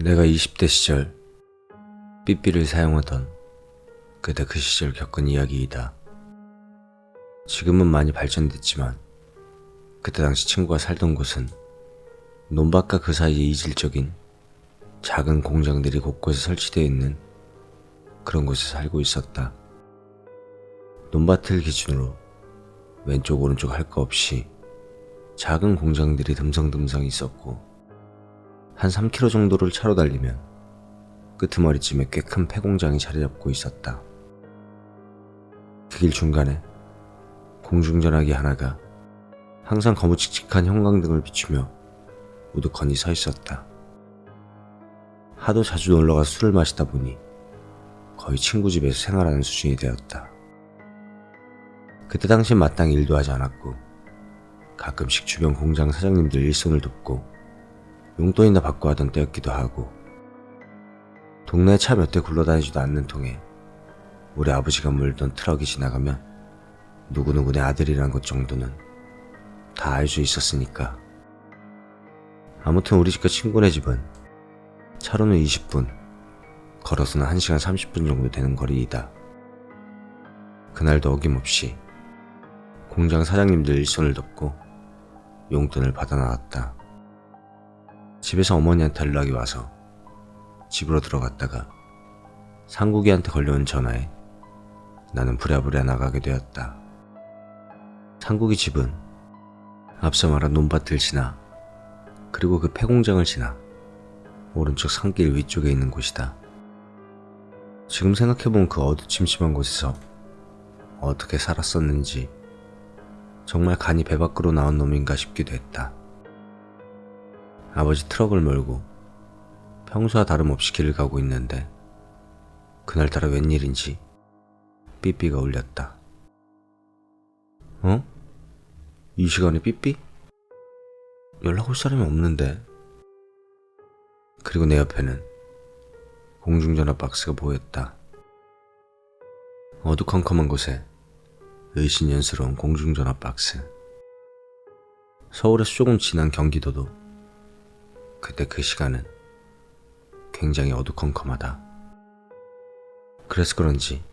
내가 20대 시절 삐삐를 사용하던 그때 그 시절 겪은 이야기이다. 지금은 많이 발전됐지만 그때 당시 친구가 살던 곳은 논밭과 그 사이에 이질적인 작은 공장들이 곳곳에 설치되어 있는 그런 곳에 살고 있었다. 논밭을 기준으로 왼쪽 오른쪽 할 거 없이 작은 공장들이 듬성듬성 있었고, 한 3km 정도를 차로 달리면 끄트머리쯤에 꽤 큰 폐공장이 자리 잡고 있었다. 그 길 중간에 공중전화기 하나가 항상 거무칙칙한 형광등을 비추며 우두커니 서 있었다. 하도 자주 놀러가 술을 마시다 보니 거의 친구 집에서 생활하는 수준이 되었다. 그때 당시 마땅히 일도 하지 않았고, 가끔씩 주변 공장 사장님들 일손을 돕고 용돈이나 받고 하던 때였기도 하고, 동네에 차 몇 대 굴러다니지도 않는 통에 우리 아버지가 몰던 트럭이 지나가면 누구누구네 아들이란 것 정도는 다 알 수 있었으니까. 아무튼 우리 집과 친구네 집은 차로는 20분, 걸어서는 1시간 30분 정도 되는 거리이다. 그날도 어김없이 공장 사장님들 일손을 돕고 용돈을 받아 나왔다. 집에서 어머니한테 연락이 와서 집으로 들어갔다가 상국이한테 걸려온 전화에 나는 부랴부랴 나가게 되었다. 상국이 집은 앞서 말한 논밭을 지나 그리고 그 폐공장을 지나 오른쪽 산길 위쪽에 있는 곳이다. 지금 생각해보면 그 어두침침한 곳에서 어떻게 살았었는지 정말 간이 배 밖으로 나온 놈인가 싶기도 했다. 아버지 트럭을 몰고 평소와 다름없이 길을 가고 있는데 그날따라 웬일인지 삐삐가 울렸다. 어? 이 시간에 삐삐? 연락 올 사람이 없는데. 그리고 내 옆에는 공중전화 박스가 보였다. 어두컴컴한 곳에 의신연스러운 공중전화 박스. 서울에서 조금 지난 경기도도 그때 그 시간은 굉장히 어두컴컴하다. 그래서 그런지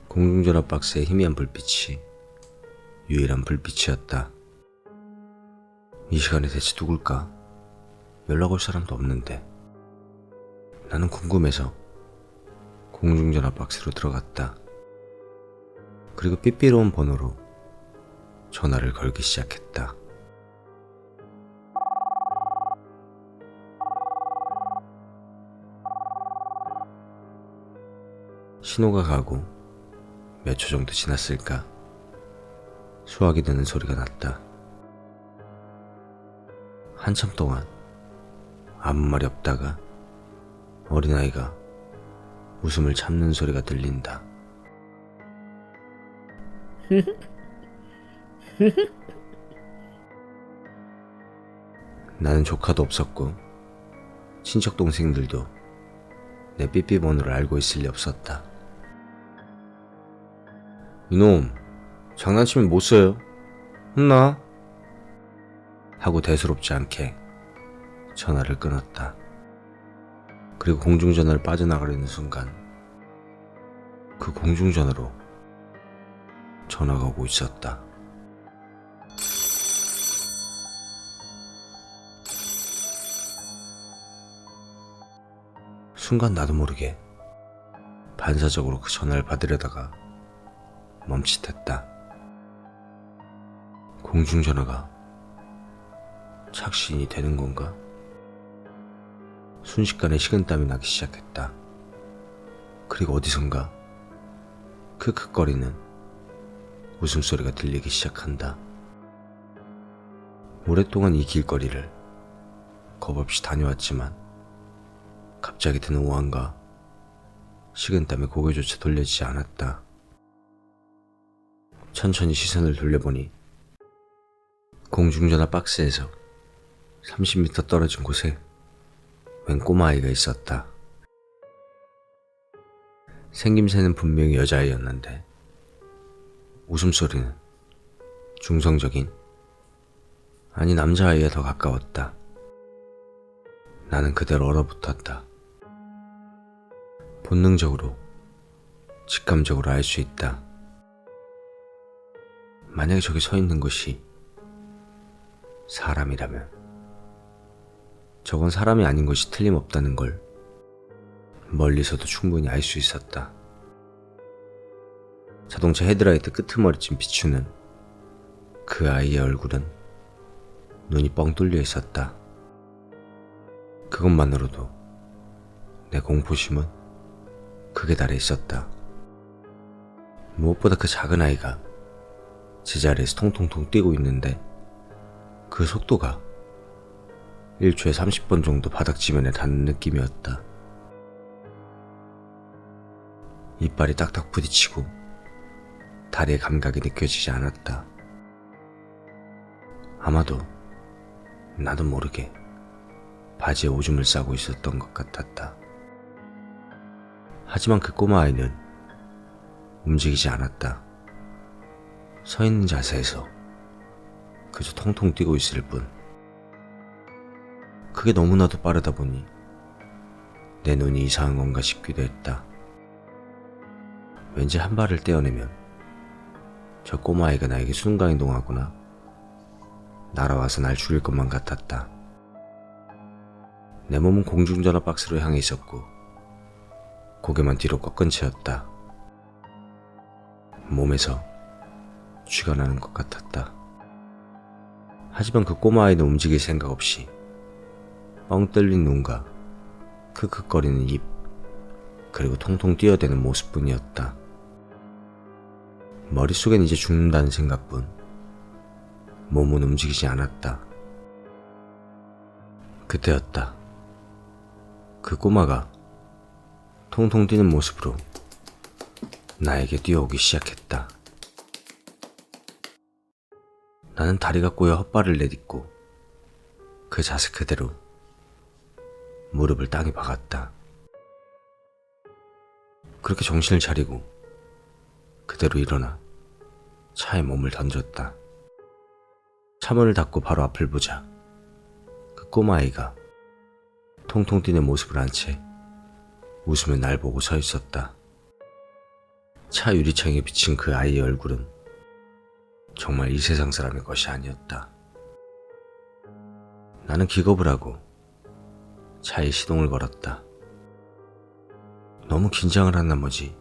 공중전화 박스의 희미한 불빛이 유일한 불빛이었다. 이 시간에 대체 누굴까? 연락 올 사람도 없는데. 나는 궁금해서 공중전화 박스로 들어갔다. 그리고 삐삐로운 번호로 전화를 걸기 시작했다. 신호가 가고 몇 초 정도 지났을까? 수화기 드는 소리가 났다. 한참 동안 아무 말이 없다가 어린아이가 웃음을 참는 소리가 들린다. 나는 조카도 없었고 친척 동생들도 내 삐삐 번호를 알고 있을 리 없었다. 이놈, 장난치면 못 써요. 혼나? 하고 대수롭지 않게 전화를 끊었다. 그리고 공중전화를 빠져나가려는 순간 그 공중전화로 전화가 오고 있었다. 순간 나도 모르게 반사적으로 그 전화를 받으려다가 멈칫했다. 공중전화가 착신이 되는 건가? 순식간에 식은땀이 나기 시작했다. 그리고 어디선가 크크거리는 웃음소리가 들리기 시작한다. 오랫동안 이 길거리를 겁없이 다녀왔지만 갑자기 드는 우환과 식은땀에 고개조차 돌려지지 않았다. 천천히 시선을 돌려보니 공중전화 박스에서 30m 떨어진 곳에 웬 꼬마아이가 있었다. 생김새는 분명히 여자아이였는데 웃음소리는 중성적인, 아니 남자아이에 더 가까웠다. 나는 그대로 얼어붙었다. 본능적으로, 직감적으로 알 수 있다. 만약에 저기 서 있는 것이 사람이라면 저건 사람이 아닌 것이 틀림없다는 걸 멀리서도 충분히 알 수 있었다. 자동차 헤드라이트 끄트머리쯤 비추는 그 아이의 얼굴은 눈이 뻥 뚫려 있었다. 그것만으로도 내 공포심은 극에 달해 있었다. 무엇보다 그 작은 아이가 제자리에서 통통통 뛰고 있는데 그 속도가 1초에 30번 정도 바닥 지면에 닿는 느낌이었다. 이빨이 딱딱 부딪히고 다리의 감각이 느껴지지 않았다. 아마도 나도 모르게 바지에 오줌을 싸고 있었던 것 같았다. 하지만 그 꼬마 아이는 움직이지 않았다. 서 있는 자세에서 그저 통통 뛰고 있을 뿐. 그게 너무나도 빠르다 보니 내 눈이 이상한 건가 싶기도 했다. 왠지 한 발을 떼어내면 저 꼬마아이가 나에게 순간이동하거나 날아와서 날 죽일 것만 같았다. 내 몸은 공중전화 박스로 향해 있었고 고개만 뒤로 꺾은 채였다. 몸에서 쥐가 나는 것 같았다. 하지만 그 꼬마아이는 움직일 생각 없이 뻥 뚫린 눈과 크크거리는 입, 그리고 통통 뛰어대는 모습뿐이었다. 머릿속엔 이제 죽는다는 생각뿐. 몸은 움직이지 않았다. 그때였다. 그 꼬마가 통통 뛰는 모습으로 나에게 뛰어오기 시작했다. 나는 다리가 꼬여 헛발을 내딛고 그 자세 그대로 무릎을 땅에 박았다. 그렇게 정신을 차리고 그대로 일어나 차에 몸을 던졌다. 차문을 닫고 바로 앞을 보자 그 꼬마아이가 통통 뛰는 모습을 한 채 웃으며 날 보고 서 있었다. 차 유리창에 비친 그 아이의 얼굴은 정말 이 세상 사람의 것이 아니었다. 나는 기겁을 하고 차에 시동을 걸었다. 너무 긴장을 한 나머지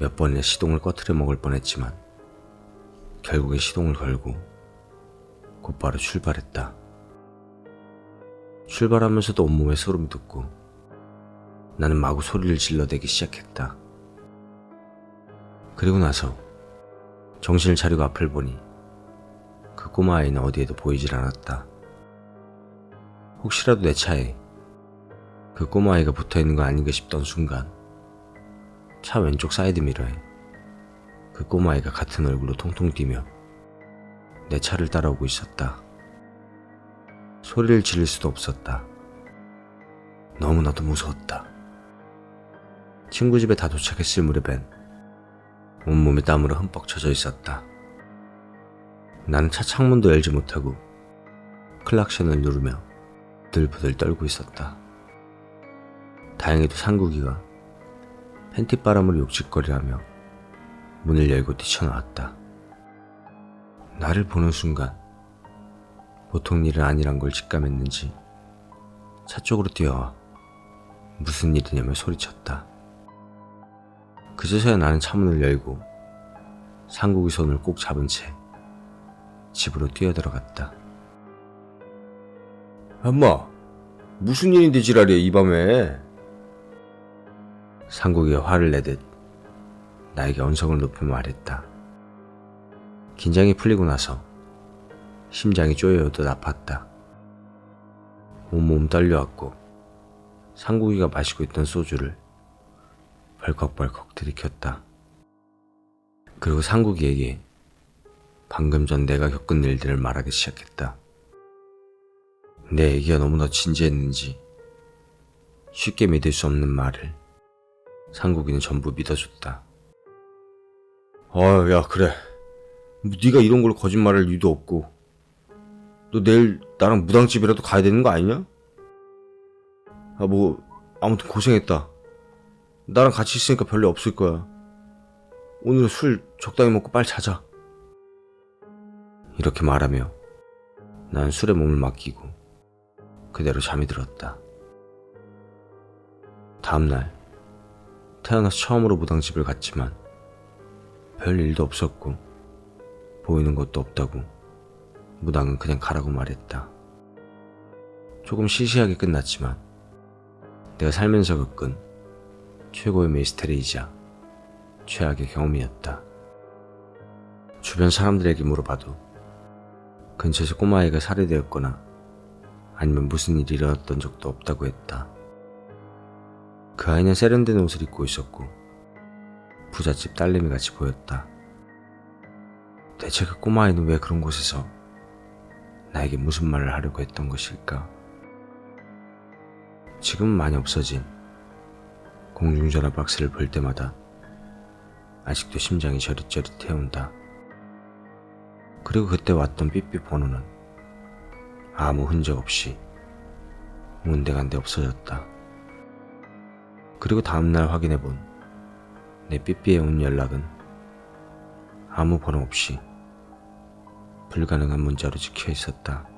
몇 번이나 시동을 꺼트려 먹을 뻔했지만 결국에 시동을 걸고 곧바로 출발했다. 출발하면서도 온몸에 소름이 돋고 나는 마구 소리를 질러대기 시작했다. 그리고 나서 정신을 차리고 앞을 보니 그 꼬마아이는 어디에도 보이질 않았다. 혹시라도 내 차에 그 꼬마아이가 붙어있는 거 아닌가 싶던 순간 차 왼쪽 사이드미러에 그 꼬마아이가 같은 얼굴로 통통 뛰며 내 차를 따라오고 있었다. 소리를 지를 수도 없었다. 너무나도 무서웠다. 친구 집에 다 도착했을 무렵엔 온몸이 땀으로 흠뻑 젖어 있었다. 나는 차 창문도 열지 못하고 클락션을 누르며 부들부들 떨고 있었다. 다행히도 상국이가 팬티바람으로 욕짓거리하며 문을 열고 뛰쳐나왔다. 나를 보는 순간 보통 일은 아니란 걸 직감했는지 차 쪽으로 뛰어와 무슨 일이냐며 소리쳤다. 그제서야 나는 차문을 열고 상국이 손을 꼭 잡은 채 집으로 뛰어들어갔다. 엄마, 무슨 일인데 지랄이야 이 밤에? 상국이가 화를 내듯 나에게 언성을 높이며 말했다. 긴장이 풀리고 나서 심장이 쪼여오듯 아팠다. 온몸 떨려왔고 상국이가 마시고 있던 소주를 벌컥벌컥 들이켰다. 그리고 상국이에게 방금 전 내가 겪은 일들을 말하기 시작했다. 내 얘기가 너무나 진지했는지 쉽게 믿을 수 없는 말을 상국이는 전부 믿어줬다. 야 그래. 네가 이런 걸로 거짓말할 이유도 없고 너 내일 나랑 무당집이라도 가야 되는 거 아니냐? 아무튼 고생했다. 나랑 같이 있으니까 별일 없을 거야. 오늘은 술 적당히 먹고 빨리 자자. 이렇게 말하며 난 술에 몸을 맡기고 그대로 잠이 들었다. 다음날 태어나서 처음으로 무당집을 갔지만 별 일도 없었고 보이는 것도 없다고 무당은 그냥 가라고 말했다. 조금 시시하게 끝났지만 내가 살면서 겪은 최고의 미스테리이자 최악의 경험이었다. 주변 사람들에게 물어봐도 근처에서 꼬마아이가 살해되었거나 아니면 무슨 일이 일어났던 적도 없다고 했다. 그 아이는 세련된 옷을 입고 있었고 부잣집 딸내미 같이 보였다. 대체 그 꼬마아이는 왜 그런 곳에서 나에게 무슨 말을 하려고 했던 것일까? 지금은 많이 없어진 공중전화 박스를 볼 때마다 아직도 심장이 저릿저릿해온다. 그리고 그때 왔던 삐삐 번호는 아무 흔적 없이 온데간데 없어졌다. 그리고 다음날 확인해본 내 삐삐에 온 연락은 아무 번호 없이 불가능한 문자로 찍혀 있었다.